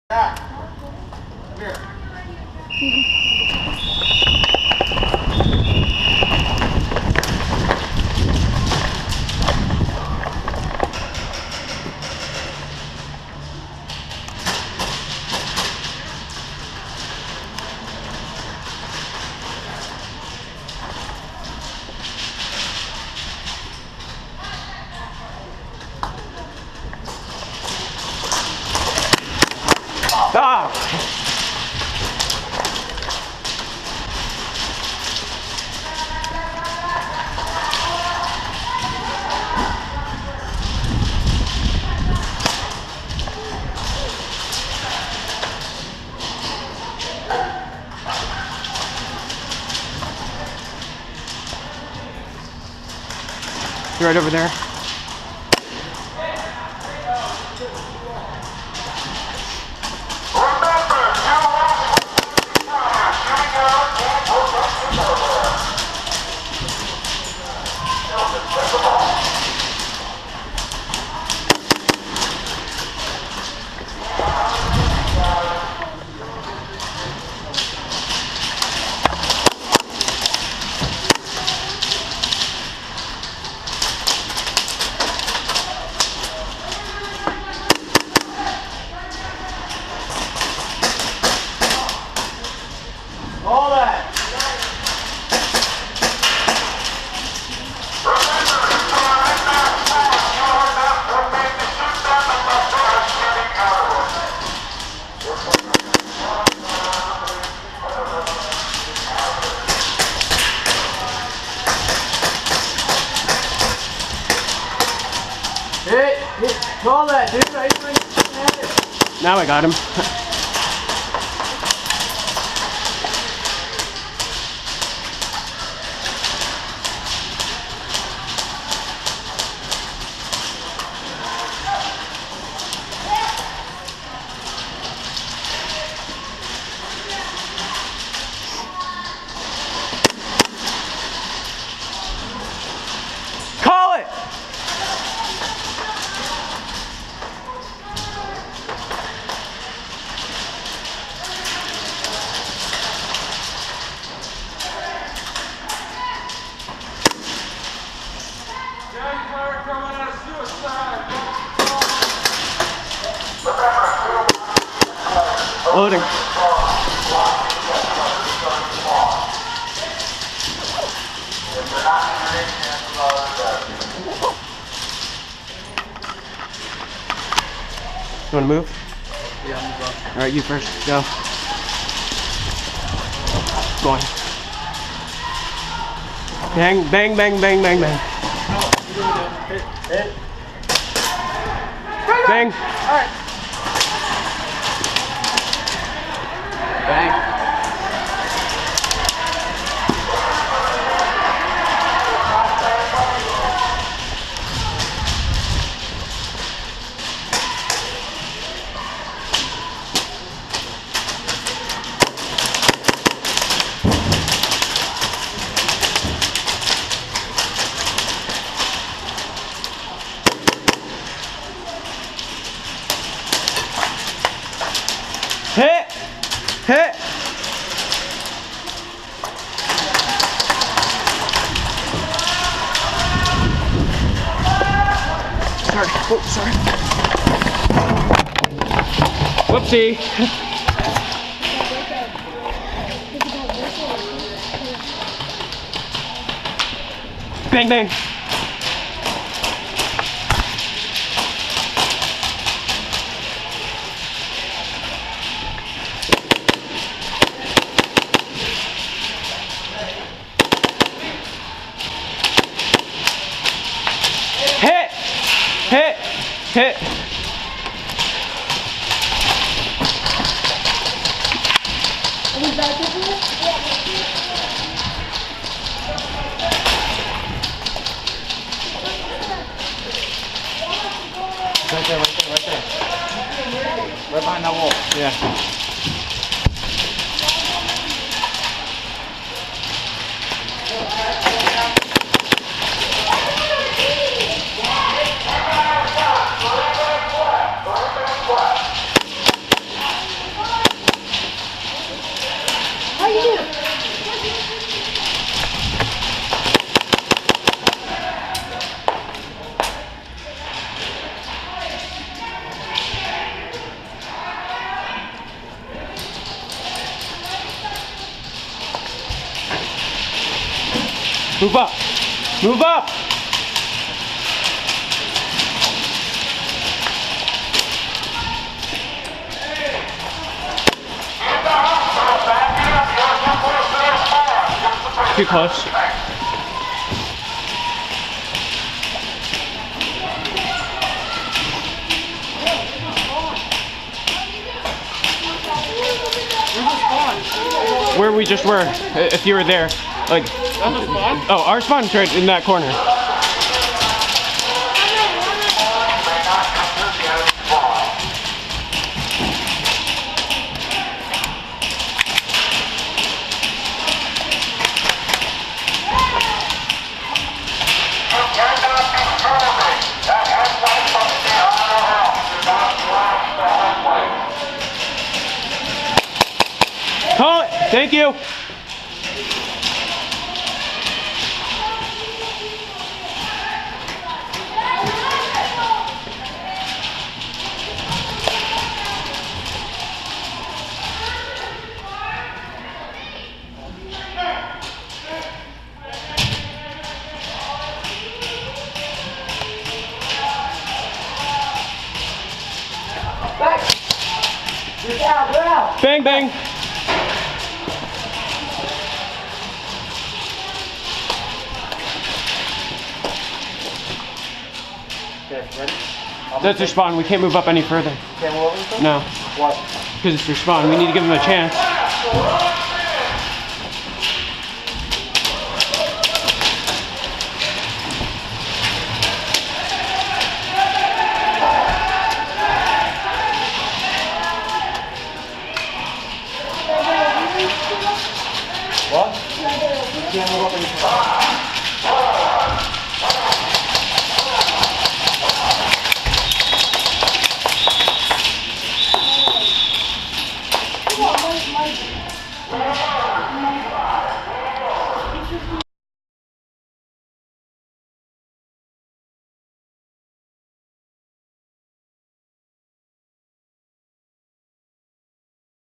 Ah! You're right over there. All that. Hey, call that, dude. Now I got him. Call it! Loading. You want to move? Yeah, I'm going. All right, you first. Go. Go on. Bang, bang, bang, bang, bang, bang. Hit. Bang. All right. Bang. Hit. Hit. Sorry. Oh, sorry. Whoopsie. Bang, bang. Hit. Hit. Hit. Right there. Right behind that wall. Yeah. Move up. Move up. Too close. Where we just were, if you were there. Like, That's a spawn? oh, our spawn's right in that corner. Call it. Thank you. Get out, get out! Bang, bang. Okay, ready? That's their spawn. We can't move up any further. Can't move over this one? No, What? because it's their spawn. We need to give them a chance. What? You can't move up any further.